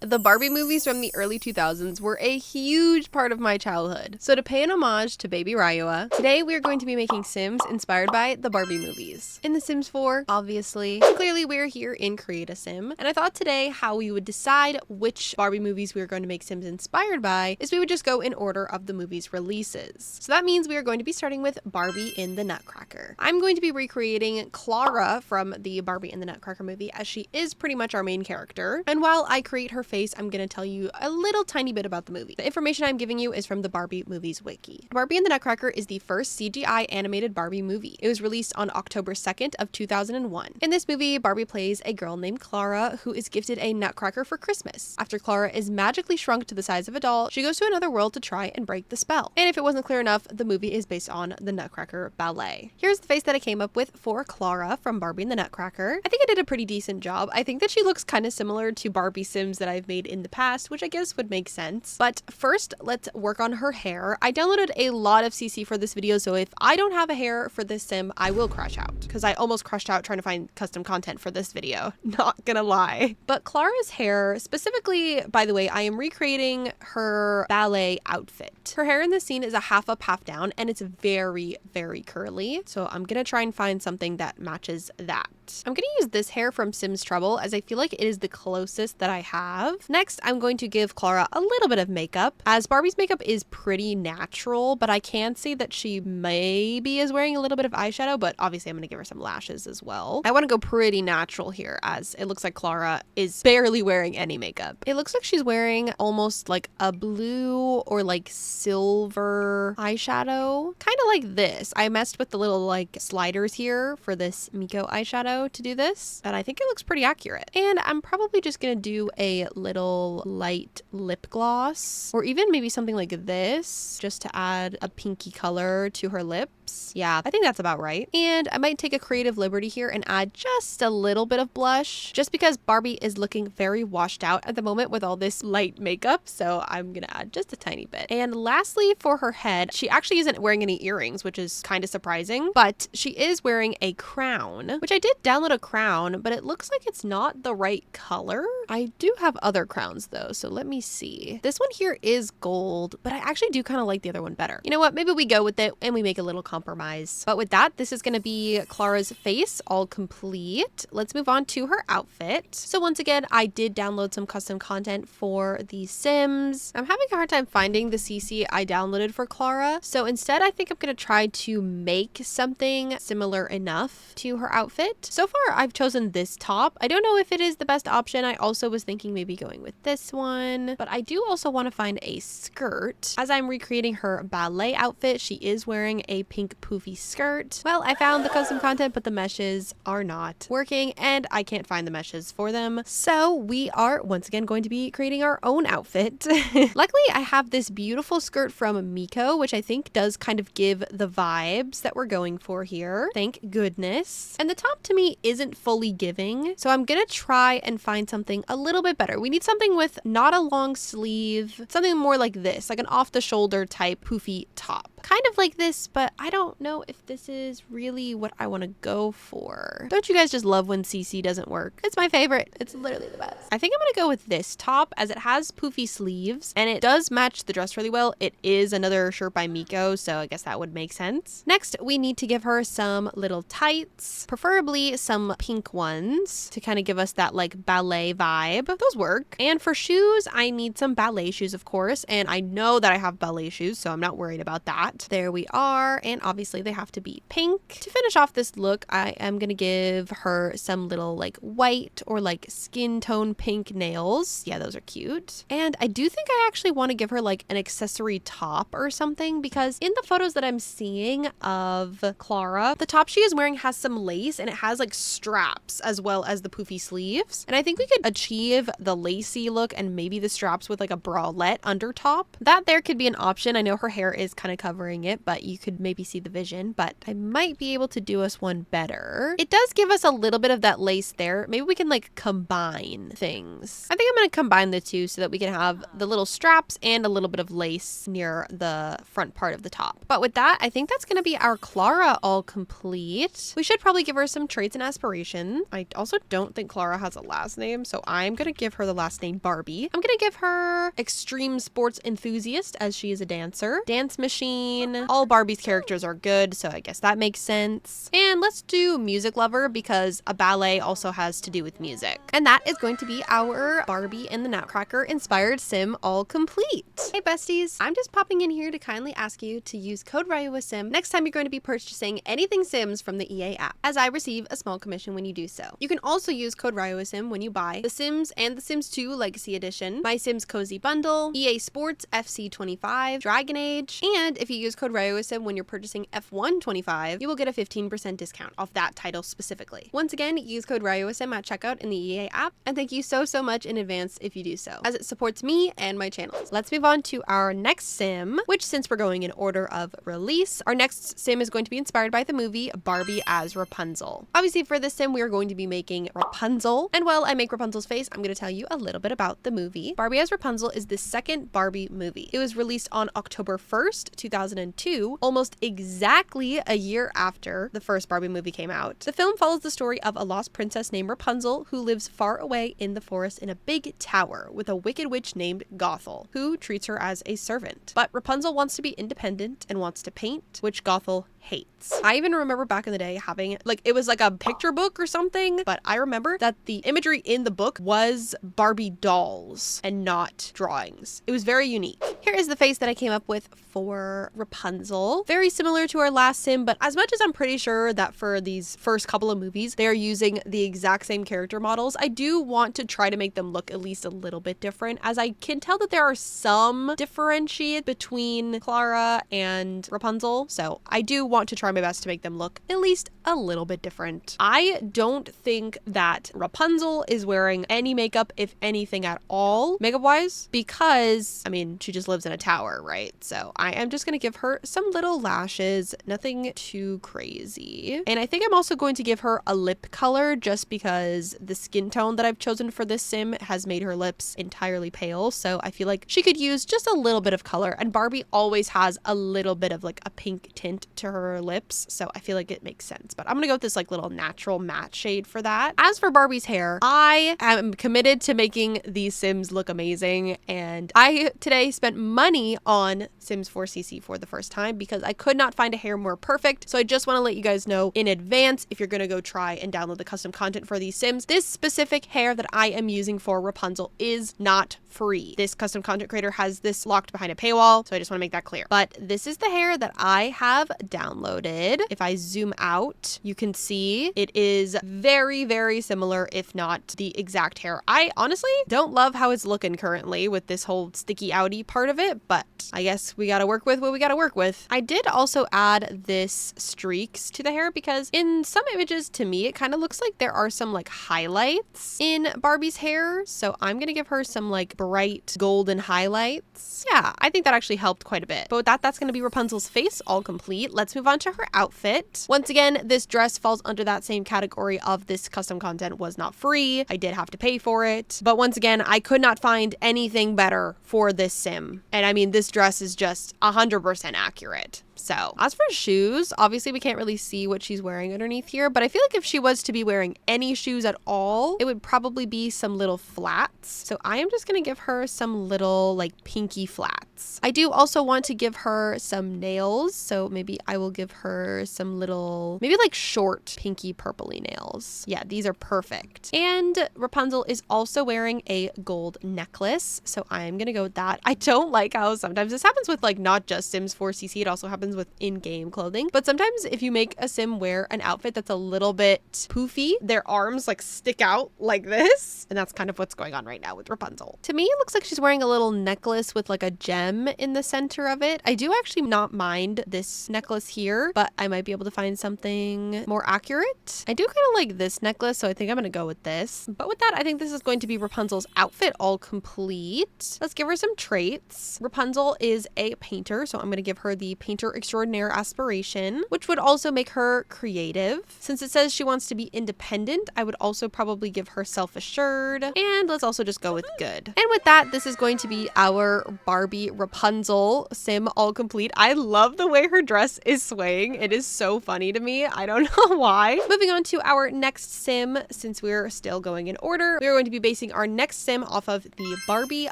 The Barbie movies from the early 2000s were a huge part of my childhood. So to pay an homage to baby Ryeua, today we are going to be making Sims inspired by the Barbie movies. In The Sims 4, obviously. Clearly we're here in Create a Sim, and I thought today how we would decide which Barbie movies we are going to make Sims inspired by is we would just go in order of the movie's releases. So that means we are going to be starting with Barbie in the Nutcracker. I'm going to be recreating Clara from the Barbie in the Nutcracker movie, as she is pretty much our main character. And while I create her face, I'm going to tell you a little tiny bit about the movie. The information I'm giving you is from the Barbie Movies wiki. Barbie in the Nutcracker is the first CGI animated Barbie movie. It was released on October 2nd of 2001. In this movie, Barbie plays a girl named Clara who is gifted a nutcracker for Christmas. After Clara is magically shrunk to the size of a doll, she goes to another world to try and break the spell. And if it wasn't clear enough, the movie is based on the Nutcracker ballet. Here's the face that I came up with for Clara from Barbie in the Nutcracker. I think I did a pretty decent job. I think that she looks kind of similar to Barbie Sims that I've made in the past, which I guess would make sense. But first, let's work on her hair. I downloaded a lot of CC for this video, so if I don't have a hair for this sim, I will crash out, because I almost crashed out trying to find custom content for this video. Not gonna lie. But Clara's hair, specifically, by the way, I am recreating her ballet outfit. Her hair in this scene is a half up, half down, and it's very, very curly. So I'm gonna try and find something that matches that. I'm gonna use this hair from Sims Trouble, as I feel like it is the closest that I have. Next, I'm going to give Clara a little bit of makeup, as Barbie's makeup is pretty natural, but I can see that she maybe is wearing a little bit of eyeshadow, but obviously I'm gonna give her some lashes as well. I wanna go pretty natural here, as it looks like Clara is barely wearing any makeup. It looks like she's wearing almost like a blue or like silver eyeshadow, kind of like this. I messed with the little like sliders here for this Miko eyeshadow to do this, and I think it looks pretty accurate. And I'm probably just gonna do a little light lip gloss, or even maybe something like this, just to add a pinky color to her lips. Yeah, I think that's about right. And I might take a creative liberty here and add just a little bit of blush, just because Barbie is looking very washed out at the moment with all this light makeup, so I'm gonna add just a tiny bit. And lastly, for her head, she actually isn't wearing any earrings, which is kind of surprising, but she is wearing a crown, which I did download a crown, but it looks like it's not the right color. I do have other crowns though, so let me see. This one here is gold, but I actually do kind of like the other one better. You know what? Maybe we go with it and we make a little compromise. But with that, this is going to be Clara's face all complete. Let's move on to her outfit. So once again, I did download some custom content for the Sims. I'm having a hard time finding the CC I downloaded for Clara, so instead I think I'm going to try to make something similar enough to her outfit. So far, I've chosen this top. I don't know if it is the best option. I also was thinking maybe going with this one, but I do also want to find a skirt. As I'm recreating her ballet outfit, she is wearing a pink poofy skirt. Well, I found the custom content, but the meshes are not working and I can't find the meshes for them. So we are once again going to be creating our own outfit. Luckily, I have this beautiful skirt from Miko, which I think does kind of give the vibes that we're going for here. Thank goodness. And the top to me isn't fully giving, so I'm gonna try and find something a little bit better. We need something with not a long sleeve, something more like this, like an off the shoulder type poofy top. Kind of like this, but I don't know if this is really what I want to go for. Don't you guys just love when CC doesn't work? It's my favorite. It's literally the best. I think I'm gonna go with this top, as it has poofy sleeves and it does match the dress really well. It is another shirt by Miko, so I guess that would make sense. Next, we need to give her some little tights, preferably some pink ones to kind of give us that like ballet vibe. Those work. And for shoes, I need some ballet shoes, of course, and I know that I have ballet shoes, so I'm not worried about that. There we are, and obviously they have to be pink. To finish off this look, I am gonna give her some little like white or like skin tone pink nails. Yeah, those are cute. And I do think I actually want to give her like an accessory top or something, because in the photos that I'm seeing of Clara, the top she is wearing has some lace and it has like straps as well as the poofy sleeves. And I think we could achieve the lacy look and maybe the straps with like a bralette under top. That there could be an option. I know her hair is kind of covered covering it, but you could maybe see the vision, but I might be able to do us one better. It does give us a little bit of that lace there. Maybe we can like combine things. I think I'm going to combine the two so that we can have the little straps and a little bit of lace near the front part of the top. But with that, I think that's going to be our Clara all complete. We should probably give her some traits and aspirations. I also don't think Clara has a last name, so I'm going to give her the last name Barbie. I'm going to give her extreme sports enthusiast as she is a dancer. Dance machine. All Barbie's characters are good, so I guess that makes sense. And let's do music lover because a ballet also has to do with music. And that is going to be our Barbie and the Nutcracker inspired sim all complete. Hey besties, I'm just popping in here to kindly ask you to use code Ryeua Sim next time you're going to be purchasing anything Sims from the EA app, as I receive a small commission when you do so. You can also use code Ryeua Sim when you buy The Sims and The Sims 2 Legacy Edition, My Sims Cozy Bundle, EA Sports FC25, Dragon Age, and if you use code Ryeua Sim when you're purchasing F125, you will get a 15% discount off that title specifically. Once again, use code Ryeua Sim at checkout in the EA app, and thank you so much in advance if you do so, as it supports me and my channels. Let's move on to our next sim, which since we're going in order of release, our next sim is going to be inspired by the movie Barbie as Rapunzel. Obviously for this sim, we are going to be making Rapunzel, and while I make Rapunzel's face, I'm going to tell you a little bit about the movie. Barbie as Rapunzel is the second Barbie movie. It was released on October 1st, 2002, almost exactly a year after the first Barbie movie came out. The film follows the story of a lost princess named Rapunzel who lives far away in the forest in a big tower with a wicked witch named Gothel, who treats her as a servant. But Rapunzel wants to be independent and wants to paint, which Gothel hates. I even remember back in the day having like, it was like a picture book or something, but I remember that the imagery in the book was Barbie dolls and not drawings. It was very unique. Here is the face that I came up with for Rapunzel. Very similar to our last sim, but as much as I'm pretty sure that for these first couple of movies, they are using the exact same character models, I do want to try to make them look at least a little bit different, as I can tell that there are some differentiate between Clara and Rapunzel. So I do want to try my best to make them look at least a little bit different. I don't think that Rapunzel is wearing any makeup, if anything at all, makeup wise, because I mean, she just lives in a tower, right? So I am just going to give her some little lashes, nothing too crazy. And I think I'm also going to give her a lip color just because the skin tone that I've chosen for this sim has made her lips entirely pale. So I feel like she could use just a little bit of color, and Barbie always has a little bit of like a pink tint to her lips. So I feel like it makes sense, but I'm going to go with this like little natural matte shade for that. As for Barbie's hair, I am committed to making these sims look amazing. And I today spent money on Sims 4CC for the first time because I could not find a hair more perfect. So I just want to let you guys know in advance, if you're going to go try and download the custom content for these sims, this specific hair that I am using for Rapunzel is not free. This custom content creator has this locked behind a paywall, so I just want to make that clear. But this is the hair that I have downloaded. If I zoom out, you can see it is very, very similar, if not the exact hair. I honestly don't love how it's looking currently with this whole sticky outy part of it, but I guess we gotta work with what we gotta work with. I did also add this streaks to the hair because in some images, to me, it kind of looks like there are some like highlights in Barbie's hair. So I'm gonna give her some like bright golden highlights. Yeah, I think that actually helped quite a bit. But with that, that's gonna be Rapunzel's face all complete. Let's move on to her outfit. Once again, this dress falls under that same category of this custom content was not free. I did have to pay for it. But once again, I could not find anything better for this sim. And I mean, this dress is just 100% accurate. So as for shoes, obviously we can't really see what she's wearing underneath here, but I feel like if she was to be wearing any shoes at all, it would probably be some little flats. So I am just going to give her some little like pinky flats. I do also want to give her some nails. So maybe I will give her some little, maybe like short pinky purpley nails. Yeah, these are perfect. And Rapunzel is also wearing a gold necklace. So I'm going to go with that. I don't like how sometimes this happens with like not just Sims 4CC, it also happens with in-game clothing. But sometimes if you make a sim wear an outfit that's a little bit poofy, their arms like stick out like this. And that's kind of what's going on right now with Rapunzel. To me, it looks like she's wearing a little necklace with like a gem in the center of it. I do actually not mind this necklace here, but I might be able to find something more accurate. I do kind of like this necklace, so I think I'm going to go with this. But with that, I think this is going to be Rapunzel's outfit all complete. Let's give her some traits. Rapunzel is a painter, so I'm going to give her the painter extraordinaire aspiration, which would also make her creative. Since it says she wants to be independent, I would also probably give her self-assured. And let's also just go with good. And with that, this is going to be our Barbie Rapunzel sim all complete. I love the way her dress is swaying. It is so funny to me. I don't know why. Moving on to our next sim, since we're still going in order, we're going to be basing our next sim off of the Barbie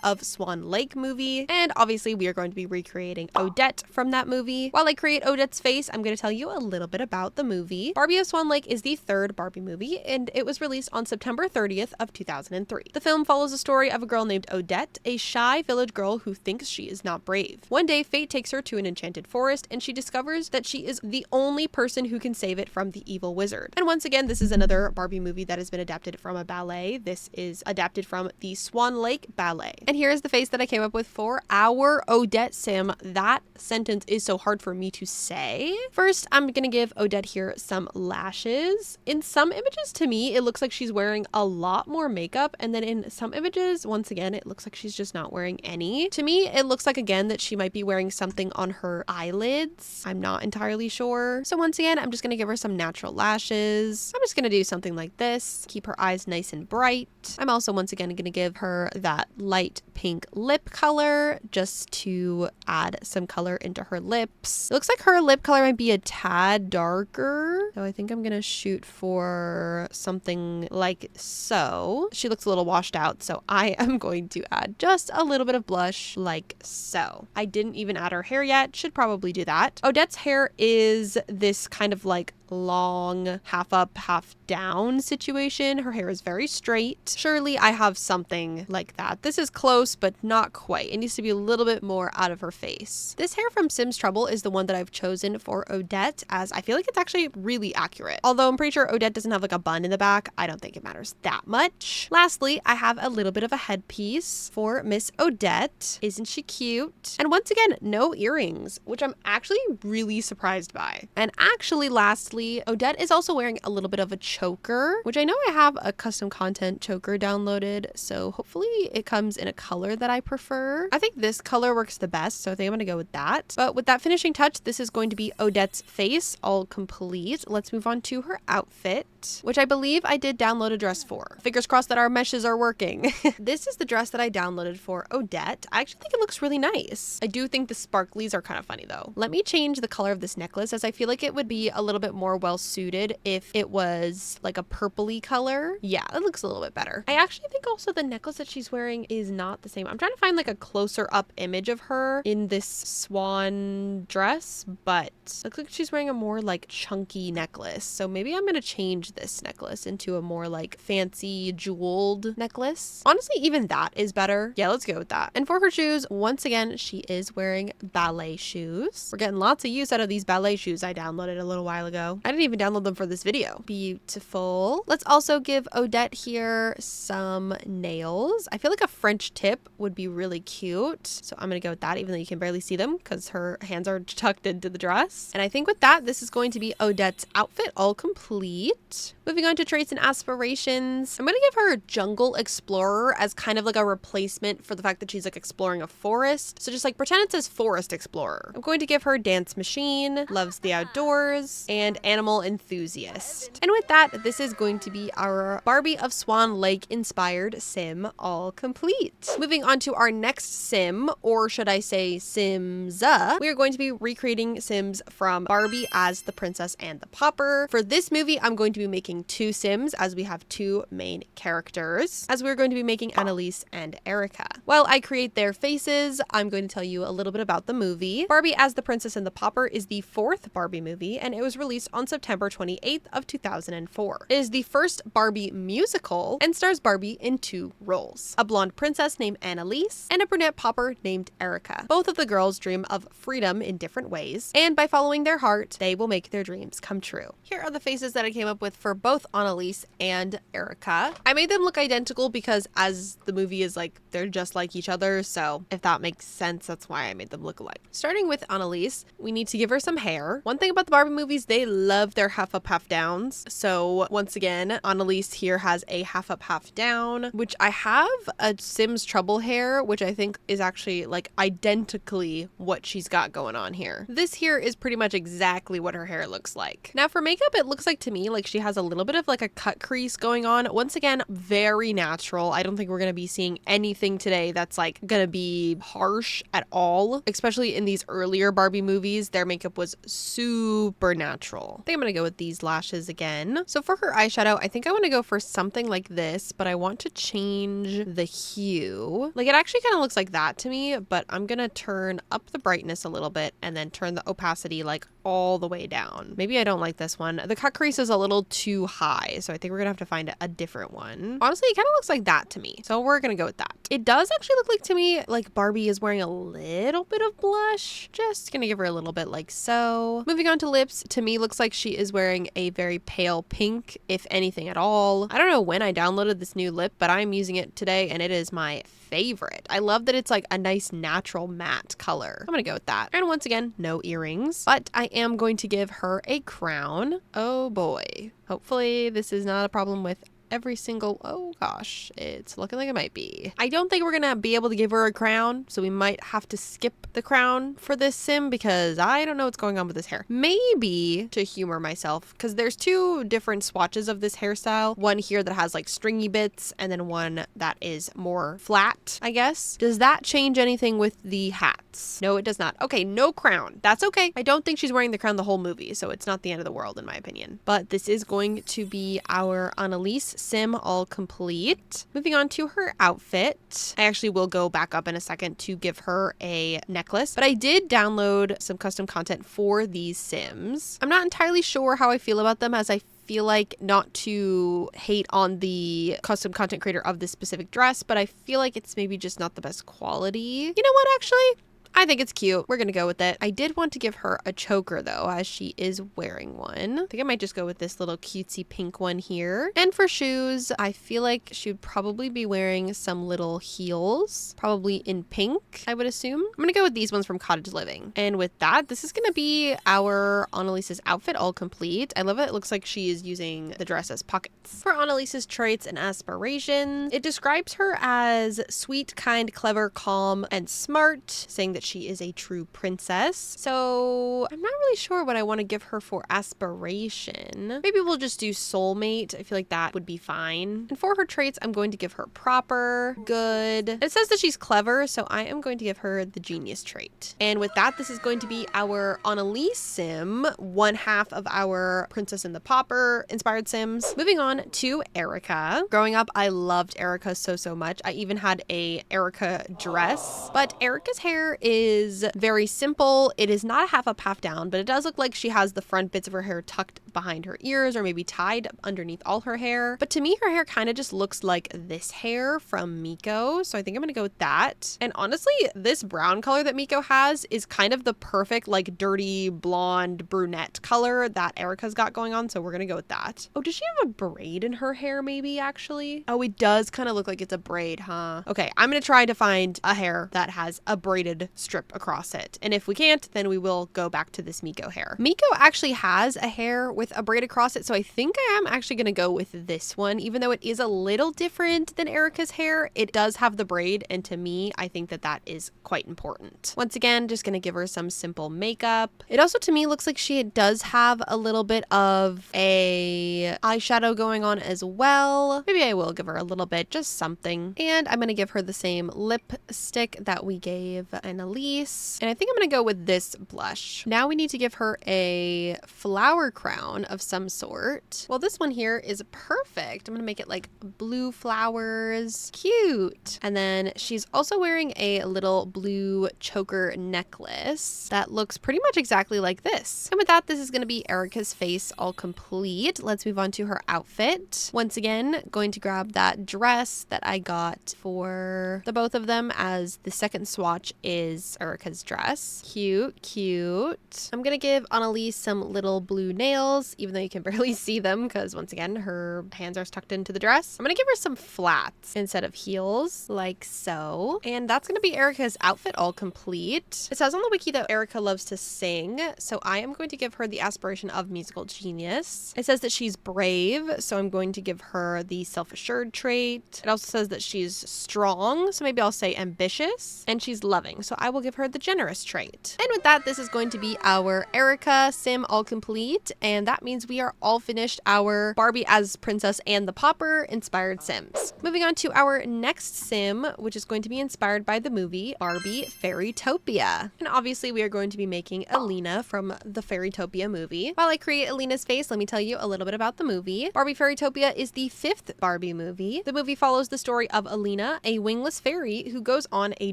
of Swan Lake movie. And obviously we are going to be recreating Odette from that movie. While I create Odette's face, I'm going to tell you a little bit about the movie. Barbie of Swan Lake is the third Barbie movie, and it was released on September 30th of 2003. The film follows the story of a girl named Odette, a shy village girl who thinks she is not brave. One day, fate takes her to an enchanted forest, and she discovers that she is the only person who can save it from the evil wizard. And once again, this is another Barbie movie that has been adapted from a ballet. This is adapted from the Swan Lake Ballet. And here is the face that I came up with for our Odette sim. That sentence is so hard for me to say. First, I'm gonna give Odette here some lashes. In some images, to me, it looks like she's wearing a lot more makeup, and then in some images, once again, it looks like she's just not wearing any. To me, it looks like, again, that she might be wearing something on her eyelids. I'm not entirely sure. So once again, I'm just gonna give her some natural lashes. I'm just gonna do something like this. Keep her eyes nice and bright. I'm also once again gonna give her that light pink lip color just to add some color into her lips. It looks like her lip color might be a tad darker, so I think I'm gonna shoot for something like so. She looks a little washed out, so I am going to add just a little bit of blush like so. I didn't even add her hair yet. Should probably do that. Odette's hair is this kind of like long half up half down situation. Her hair is very straight. Surely I have something like that. This is close but not quite. It needs to be a little bit more out of her face. This hair from Sims Trouble is the one that I've chosen for Odette, as I feel like it's actually really accurate. Although I'm pretty sure Odette doesn't have like a bun in the back, I don't think it matters that much. Lastly, I have a little bit of a headpiece for Miss Odette. Isn't she cute? And once again, no earrings, which I'm actually really surprised by. And actually, lastly, Odette is also wearing a little bit of a choker, which I know I have a custom content choker downloaded, so hopefully it comes in a color that I prefer. I think this color works the best, so I think I'm gonna go with that. But with that finishing touch, this is going to be Odette's face all complete. Let's move on to her outfit, which I believe I did download a dress for. Fingers crossed that our meshes are working. This is the dress that I downloaded for Odette. I actually think it looks really nice. I do think the sparklies are kind of funny though. Let me change the color of this necklace, as I feel like it would be a little bit more well suited if it was like a purpley color. Yeah, it looks a little bit better. I actually think also the necklace that she's wearing is not the same. I'm trying to find like a closer up image of her in this swan dress, but looks like she's wearing a more like chunky necklace. So maybe I'm gonna change this necklace into a more like fancy jeweled necklace. Honestly, even that is better. Yeah, let's go with that. And for her shoes, once again, she is wearing ballet shoes. We're getting lots of use out of these ballet shoes I downloaded a little while ago. I didn't even download them for this video. Beautiful. Let's also give Odette here some nails. I feel like a French tip would be really cute. So I'm gonna go with that, even though you can barely see them because her hands are tucked into the dress. And I think with that, this is going to be Odette's outfit all complete. Moving on to traits and aspirations. I'm gonna give her Jungle Explorer as kind of like a replacement for the fact that she's like exploring a forest. So just like pretend it says Forest Explorer. I'm going to give her Dance Machine, Loves the Outdoors, and Animal Enthusiast. And with that, this is going to be our Barbie of Swan Lake inspired sim all complete. Moving on to our next sim, or should I say Sims, we are going to be recreating Sims from Barbie as the Princess and the Pauper. For this movie, I'm going to be making two Sims, as we have two main characters, as we're going to be making Annalise and Erica. While I create their faces, I'm going to tell you a little bit about the movie. Barbie as the Princess and the Pauper is the fourth Barbie movie, and it was released on September 28th of 2004. It is the first Barbie musical and stars Barbie in two roles: a blonde princess named Annalise and a brunette pauper named Erica. Both of the girls dream of freedom in different ways, and by following their heart, they will make their dreams come true. Here are the faces that I came up with for both Annalise and Erica. I made them look identical because as the movie is like, they're just like each other, so if that makes sense, that's why I made them look alike. Starting with Annalise, we need to give her some hair. One thing about the Barbie movies, they love their half up, half downs. So once again, Annalise here has a half up, half down, which I have a Sims Trouble hair, which I think is actually like identically what she's got going on here. This here is pretty much exactly what her hair looks like. Now for makeup, it looks like to me like she has a little bit of like a cut crease going on. Once again, very natural. I don't think we're going to be seeing anything today that's like going to be harsh at all, especially in these earlier Barbie movies. Their makeup was super natural. I think I'm going to go with these lashes again. So for her eyeshadow, I think I want to go for something like this, but I want to change the hue. Like it actually kind of looks like that to me, but I'm going to turn up the brightness a little bit and then turn the opacity like all the way down. Maybe I don't like this one. The cut crease is a little too high, so I think we're gonna have to find a different one. Honestly, it kind of looks like that to me, so we're gonna go with that. It does actually look like to me like Barbie is wearing a little bit of blush. Just gonna give her a little bit like so. Moving on to lips, to me looks like she is wearing a very pale pink, if anything at all. I don't know when I downloaded this new lip, but I'm using it today and it is my favorite. I love that it's like a nice natural matte color. I'm gonna go with that. And once again, no earrings, but I am going to give her a crown. Oh boy. Hopefully this is not a problem with every single, oh gosh, it's looking like it might be. I don't think we're gonna be able to give her a crown, so we might have to skip the crown for this sim because I don't know what's going on with this hair. Maybe to humor myself, because there's two different swatches of this hairstyle. One here that has like stringy bits and then one that is more flat, I guess. Does that change anything with the hats? No, it does not. Okay, no crown. That's okay. I don't think she's wearing the crown the whole movie, so it's not the end of the world in my opinion. But this is going to be our Annalise sim all complete. Moving on to her outfit. I actually will go back up in a second to give her a necklace, but I did download some custom content for these sims. I'm not entirely sure how I feel about them, as I feel like not to hate on the custom content creator of this specific dress, but I feel like it's maybe just not the best quality. You know what, actually? I think it's cute. We're gonna go with it. I did want to give her a choker though, as she is wearing one. I think I might just go with this little cutesy pink one here. And for shoes, I feel like she would probably be wearing some little heels, probably in pink, I would assume. I'm gonna go with these ones from Cottage Living. And with that, this is gonna be our Annalise's outfit all complete. I love it. It looks like she is using the dress as pockets. For Annalise's traits and aspirations, it describes her as sweet, kind, clever, calm, and smart, saying that she is a true princess. So I'm not really sure what I want to give her for aspiration. Maybe we'll just do soulmate. I feel like that would be fine. And for her traits, I'm going to give her proper, good. It says that she's clever, so I am going to give her the genius trait. And with that, this is going to be our Annalise sim, one half of our Princess and the Pauper inspired sims. Moving on to Erica. Growing up, I loved Erica so much. I even had a Erica dress, but Erica's hair is very simple. It is not a half up, half down, but it does look like she has the front bits of her hair tucked behind her ears or maybe tied underneath all her hair. But to me, her hair kind of just looks like this hair from Miko. So I think I'm going to go with that. And honestly, this brown color that Miko has is kind of the perfect like dirty blonde brunette color that Erica's got going on. So we're going to go with that. Oh, does she have a braid in her hair maybe actually? Oh, it does kind of look like it's a braid, huh? Okay, I'm going to try to find a hair that has a braided strip across it. And if we can't, then we will go back to this Miko hair. Miko actually has a hair with a braid across it, so I think I am actually going to go with this one. Even though it is a little different than Erica's hair, it does have the braid, and to me, I think that that is quite important. Once again, just going to give her some simple makeup. It also, to me, looks like she does have a little bit of a eyeshadow going on as well. Maybe I will give her a little bit, just something. And I'm going to give her the same lipstick that we gave Annalise. And I think I'm going to go with this blush. Now we need to give her a flower crown of some sort. Well, this one here is perfect. I'm going to make it like blue flowers. Cute. And then she's also wearing a little blue choker necklace that looks pretty much exactly like this. And with that, this is going to be Erica's face all complete. Let's move on to her outfit. Once again, going to grab that dress that I got for the both of them, as the second swatch is is Erica's dress. Cute, cute. I'm gonna give Annalise some little blue nails, even though you can barely see them because once again, her hands are tucked into the dress. I'm gonna give her some flats instead of heels, like so. And that's gonna be Erica's outfit all complete. It says on the wiki that Erica loves to sing, so I am going to give her the aspiration of musical genius. It says that she's brave, so I'm going to give her the self-assured trait. It also says that she's strong, so maybe I'll say ambitious, and she's loving, so I will give her the generous trait. And with that, this is going to be our Erica sim all complete, and that means we are all finished our Barbie as Princess and the Pauper inspired sims. Moving on to our next sim, which is going to be inspired by the movie Barbie Fairytopia. And obviously we are going to be making Elina from the Fairytopia movie. While I create Elina's face, let me tell you a little bit about the movie. Barbie Fairytopia is the 5th Barbie movie. The movie follows the story of Elina, a wingless fairy who goes on a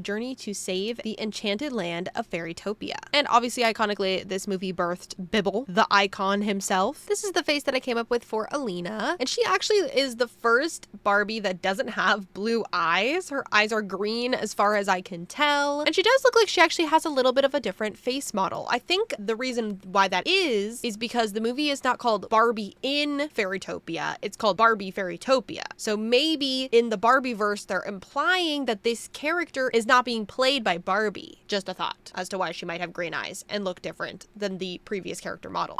journey to save the enchanted land of Fairytopia. And obviously, iconically, this movie birthed Bibble, the icon himself. This is the face that I came up with for Elina. And she actually is the first Barbie that doesn't have blue eyes. Her eyes are green as far as I can tell. And she does look like she actually has a little bit of a different face model. I think the reason why that is because the movie is not called Barbie in Fairytopia. It's called Barbie Fairytopia. So maybe in the Barbie-verse, they're implying that this character is not being played by Barbie. Just a thought as to why she might have green eyes and look different than the previous character model.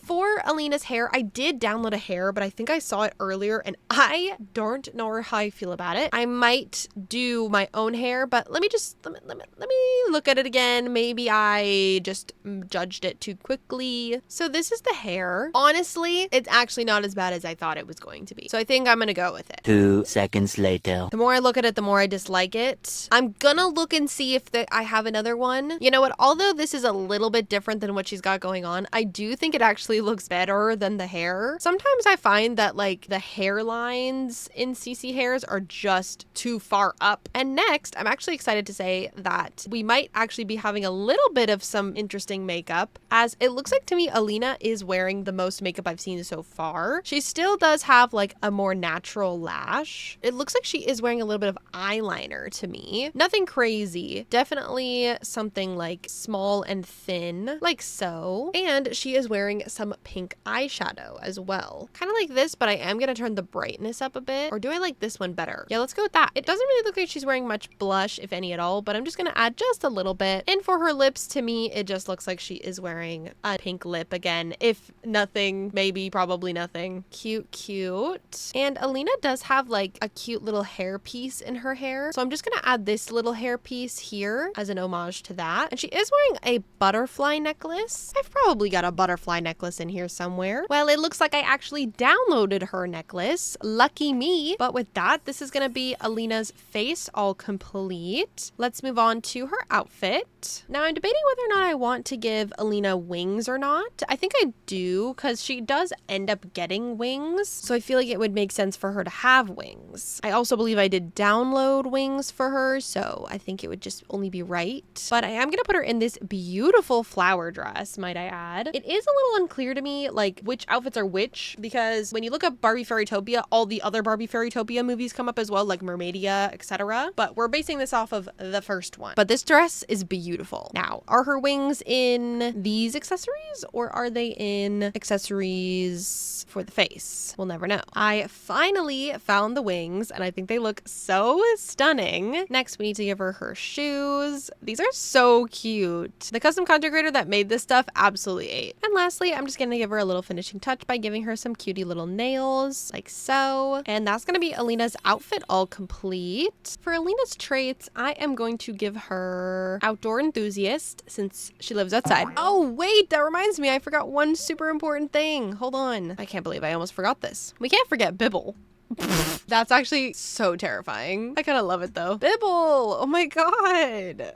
For Alina's hair, I did download a hair, but I think I saw it earlier and I don't know how I feel about it. I might do my own hair, but let me look at it again. Maybe I just judged it too quickly. So this is the hair. Honestly, it's actually not as bad as I thought it was going to be. So I think I'm gonna go with it. 2 seconds later. The more I look at it, the more I dislike it. I'm gonna look and see if I have another one. You know what? Although this is a little bit different than what she's got going on, I do think it actually looks better than the hair. Sometimes I find that like the hairlines in CC hairs are just too far up. And next, I'm actually excited to say that we might actually be having a little bit of some interesting makeup, as it looks like to me Elina is wearing the most makeup I've seen so far. She still does have like a more natural lash. It looks like she is wearing a little bit of eyeliner to me. Nothing crazy. Definitely something like small and thin, like so. And she is wearing some pink eyeshadow as well. Kind of like this, but I am going to turn the brightness up a bit. Or do I like this one better? Yeah, let's go with that. It doesn't really look like she's wearing much blush, if any at all, but I'm just going to add just a little bit. And for her lips, to me, it just looks like she is wearing a pink lip again. If nothing, maybe, probably nothing. Cute, cute. And Elina does have like a cute little hair piece in her hair. So I'm just going to add this little hair piece here as an homage to that. And she is wearing a butterfly necklace. I've probably got a butterfly necklace in here somewhere. Well, it looks like I actually downloaded her necklace. Lucky me. But with that, this is going to be Elina's face all complete. Let's move on to her outfit. Now, I'm debating whether or not I want to give Elina wings or not. I think I do, because she does end up getting wings. So I feel like it would make sense for her to have wings. I also believe I did download wings for her, so I think it would just only be right. But I am going to put her in this beautiful flower dress, might I add. It is a little unclear to me, like, which outfits are which, because when you look up Barbie Fairytopia, all the other Barbie Fairytopia movies come up as well, like Mermaidia, etc. But we're basing this off of the first one. But this dress is beautiful. Now, are her wings in these accessories, or are they in accessories for the face? We'll never know. I finally found the wings, and I think they look so stunning. Next, we need to give her her shoes. These are so cute. The custom content creator that made this stuff absolutely ate. And lastly, I'm just gonna give her a little finishing touch by giving her some cutie little nails, like so. And that's gonna be Elina's outfit all complete. For Elina's traits, I am going to give her outdoor enthusiast, since she lives outside. Oh wait, that reminds me, I forgot one super important thing. Hold on. I can't believe I almost forgot this. We can't forget Bibble. That's actually so terrifying. I kind of love it though. Bibble! Oh my god.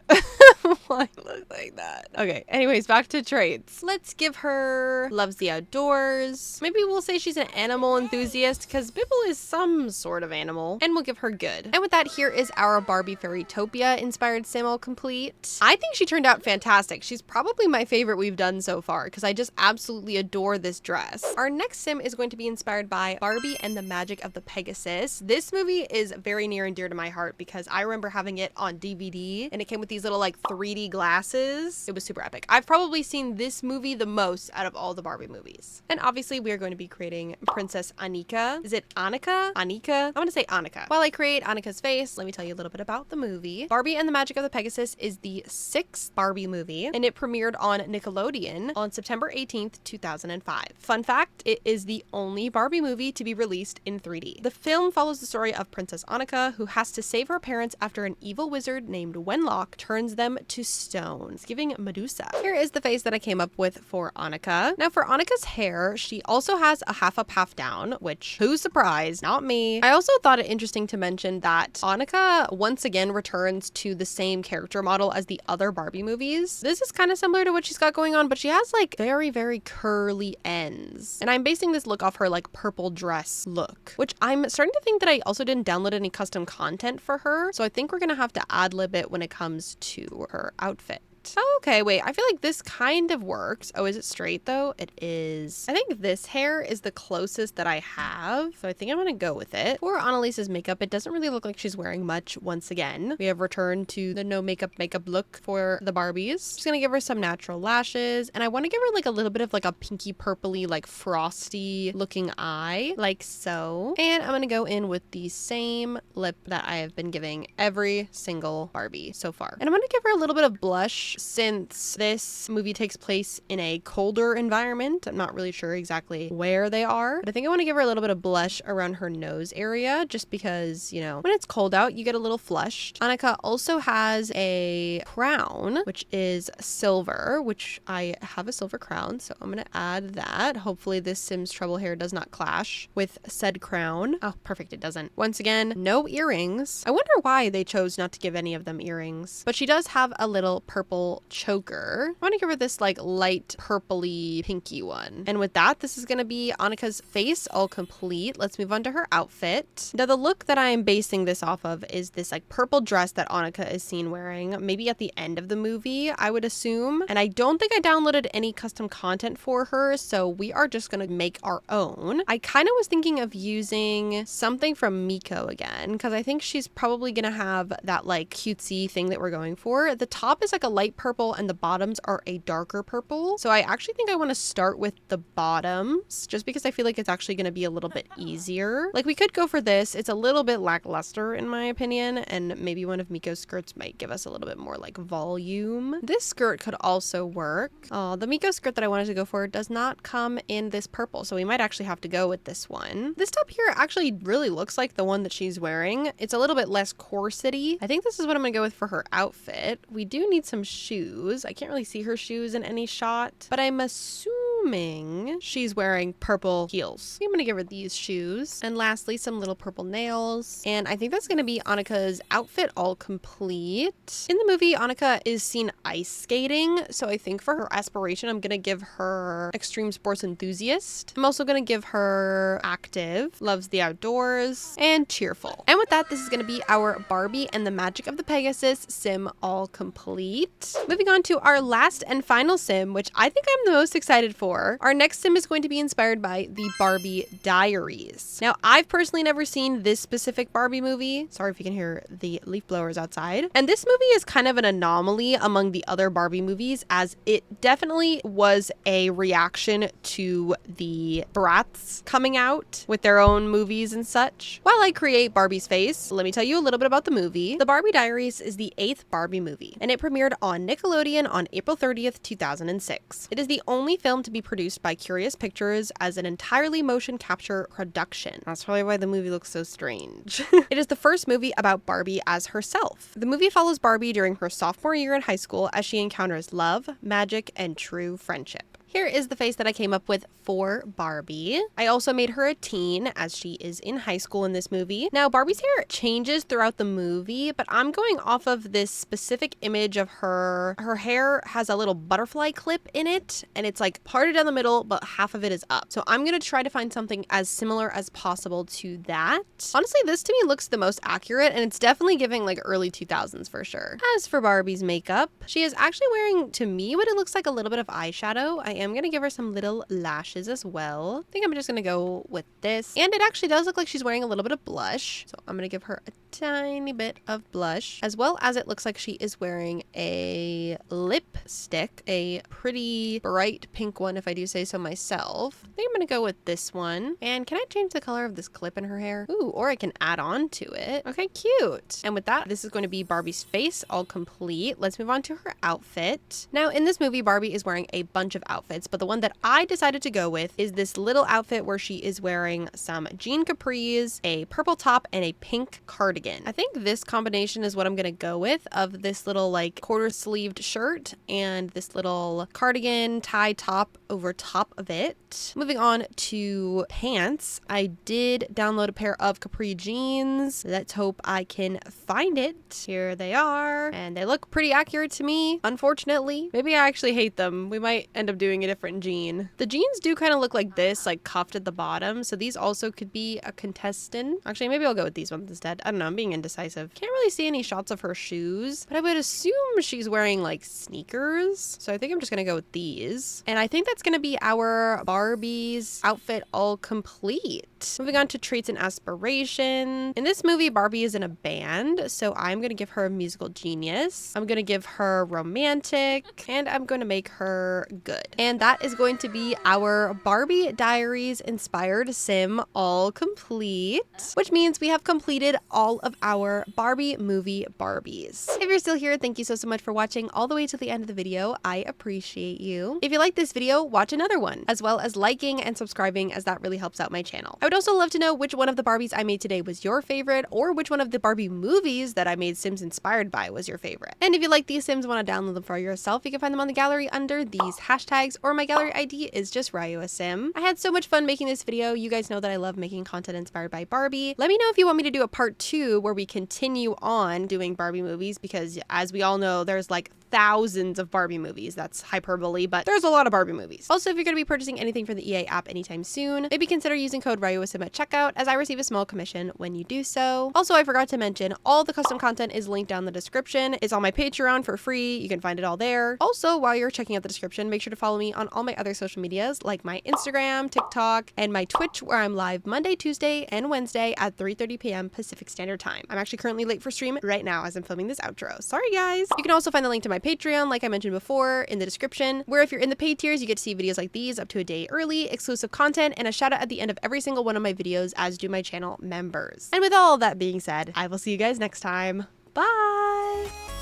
Why look like that? Okay, anyways, back to traits. Let's give her loves the outdoors. Maybe we'll say she's an animal enthusiast, because Bibble is some sort of animal. And we'll give her good. And with that, here is our Barbie Fairytopia inspired sim all complete. I think she turned out fantastic. She's probably my favorite we've done so far, because I just absolutely adore this dress. Our next sim is going to be inspired by Barbie and the Magic of the Pegasus. This movie is very near and dear to my heart, because I remember having it on DVD, and it came with these little like 3D glasses. It was super epic. I've probably seen this movie the most out of all the Barbie movies. And obviously we are going to be creating Princess Anika. Is it Anika? Anika? I want to say Anika. While I create Anika's face, let me tell you a little bit about the movie. Barbie and the Magic of the Pegasus is the 6th Barbie movie, and it premiered on Nickelodeon on September 18th, 2005. Fun fact, it is the only Barbie movie to be released in 3D. The film follows the story of Princess Anika, who has to save her parents after an evil wizard named Wenlock turns them to stones, giving Medusa. Here is the face that I came up with for Anika. Now for Anika's hair, she also has a half up, half down, which who's surprised? Not me. I also thought it interesting to mention that Anika once again returns to the same character model as the other Barbie movies. This is kind of similar to what she's got going on, but she has like very, very curly ends. And I'm basing this look off her like purple dress look, which I'm starting to think that I also didn't download any custom content for her. So I think we're gonna have to ad-lib it when it comes to her outfit. Oh, okay, wait, I feel like this kind of works. Oh, is it straight though? It is. I think this hair is the closest that I have, so I think I'm gonna go with it. For Annalise's makeup, it doesn't really look like she's wearing much once again. We have returned to the no makeup look for the Barbies. Just gonna give her some natural lashes, and I want to give her like a little bit of like a pinky purpley, like frosty looking eye, like so. And I'm gonna go in with the same lip that I have been giving every single Barbie so far. And I'm gonna give her a little bit of blush since this movie takes place in a colder environment. I'm not really sure exactly where they are, but I think I want to give her a little bit of blush around her nose area just because, you know, when it's cold out, you get a little flushed. Anika also has a crown, which is silver, which I have a silver crown, so I'm going to add that. Hopefully this Sims Trouble hair does not clash with said crown. Oh, perfect, it doesn't. Once again, no earrings. I wonder why they chose not to give any of them earrings, but she does have a little purple choker. I want to give her this like light purpley pinky one. And with that, this is going to be Anika's face all complete. Let's move on to her outfit. Now the look that I am basing this off of is this like purple dress that Anika is seen wearing, maybe at the end of the movie, I would assume. And I don't think I downloaded any custom content for her, so we are just going to make our own. I kind of was thinking of using something from Miko again, because I think she's probably going to have that like cutesy thing that we're going for. The top is like a light purple and the bottoms are a darker purple. So I actually think I want to start with the bottoms just because I feel like it's actually going to be a little bit easier. Like we could go for this. It's a little bit lackluster in my opinion, and maybe one of Miko's skirts might give us a little bit more like volume. This skirt could also work. Oh, the Miko skirt that I wanted to go for does not come in this purple, so we might actually have to go with this one. This top here actually really looks like the one that she's wearing. It's a little bit less corsety. I think this is what I'm gonna go with for her outfit. We do need some shoes. I can't really see her shoes in any shot, but I'm assuming she's wearing purple heels. I'm gonna give her these shoes. And lastly, some little purple nails. And I think that's gonna be Anika's outfit all complete. In the movie, Anika is seen ice skating, so I think for her aspiration, I'm gonna give her extreme sports enthusiast. I'm also gonna give her active, loves the outdoors, and cheerful. And with that, this is gonna be our Barbie and the Magic of the Pegasus sim all complete. Moving on to our last and final sim, which I think I'm the most excited for. Our next sim is going to be inspired by the Barbie Diaries. Now, I've personally never seen this specific Barbie movie. Sorry if you can hear the leaf blowers outside. And this movie is kind of an anomaly among the other Barbie movies, as it definitely was a reaction to the brats coming out with their own movies and such. While I create Barbie's face, let me tell you a little bit about the movie. The Barbie Diaries is the 8th Barbie movie, and it premiered on Nickelodeon on April 30th, 2006. It is the only film to be produced by Curious Pictures as an entirely motion capture production. That's probably why the movie looks so strange. It is the first movie about Barbie as herself. The movie follows Barbie during her sophomore year in high school as she encounters love, magic, and true friendship. Here is the face that I came up with for Barbie. I also made her a teen as she is in high school in this movie. Now, Barbie's hair changes throughout the movie, but I'm going off of this specific image of her. Her hair has a little butterfly clip in it, and it's like parted down the middle, but half of it is up. So I'm gonna try to find something as similar as possible to that. Honestly, this to me looks the most accurate, and it's definitely giving like early 2000s for sure. As for Barbie's makeup, she is actually wearing, to me, what it looks like a little bit of eyeshadow. I am am going to give her some little lashes as well. I think I'm just going to go with this. And it actually does look like she's wearing a little bit of blush. So I'm going to give her a tiny bit of blush, as well as it looks like she is wearing a lipstick, a pretty bright pink one if I do say so myself. I think I'm going to go with this one. And can I change the color of this clip in her hair? Ooh, or I can add on to it. Okay, cute. And with that, this is going to be Barbie's face all complete. Let's move on to her outfit. Now, in this movie, Barbie is wearing a bunch of outfits, but the one that I decided to go with is this little outfit where she is wearing some jean capris, a purple top, and a pink cardigan. I think this combination is what I'm gonna go with, of this little like quarter sleeved shirt and this little cardigan tie top over top of it. Moving on to pants, I did download a pair of capri jeans. Let's hope I can find it. Here they are, and they look pretty accurate to me, unfortunately. Maybe I actually hate them. We might end up doing a different jean. The jeans do kind of look like this, like cuffed at the bottom, so these also could be a contestant. Actually, maybe I'll go with these ones instead. I don't know, I'm being indecisive. Can't really see any shots of her shoes, but I would assume she's wearing like sneakers, so I think I'm just gonna go with these. And I think that's gonna be our Barbie's outfit all complete. Moving on to traits and aspiration. In this movie, Barbie is in a band, so I'm gonna give her musical genius. I'm gonna give her romantic, and I'm gonna make her good. And that is going to be our Barbie Diaries inspired sim all complete, which means we have completed all of our Barbie movie Barbies. If you're still here, thank you so much for watching all the way to the end of the video. I appreciate you. If you like this video, watch another one, as well as liking and subscribing, as that really helps out my channel. I would also love to know which one of the Barbies I made today was your favorite, or which one of the Barbie movies that I made Sims inspired by was your favorite. And if you like these Sims and want to download them for yourself, you can find them on the gallery under these hashtags, or my gallery ID is just Ryeua Sim. I had so much fun making this video. You guys know that I love making content inspired by Barbie. Let me know if you want me to do a part 2 where we continue on doing Barbie movies, because as we all know, there's like thousands of Barbie movies. That's hyperbole, but there's a lot of Barbie movies. Also, if you're going to be purchasing anything for the EA app anytime soon, maybe consider using code RYEUASIM at checkout, as I receive a small commission when you do so. Also, I forgot to mention, all the custom content is linked down in the description. It's on my Patreon for free. You can find it all there. Also, while you're checking out the description, make sure to follow me on all my other social medias, like my Instagram, TikTok, and my Twitch, where I'm live Monday, Tuesday, and Wednesday at 3:30 p.m. Pacific Standard Time. I'm actually currently late for stream right now as I'm filming this outro. Sorry, guys. You can also find the link to my Patreon, like I mentioned before, in the description, where if you're in the paid tiers, you get to see videos like these up to a day early, exclusive content, and a shout out at the end of every single one of my videos, as do my channel members. And with all that being said, I will see you guys next time. Bye!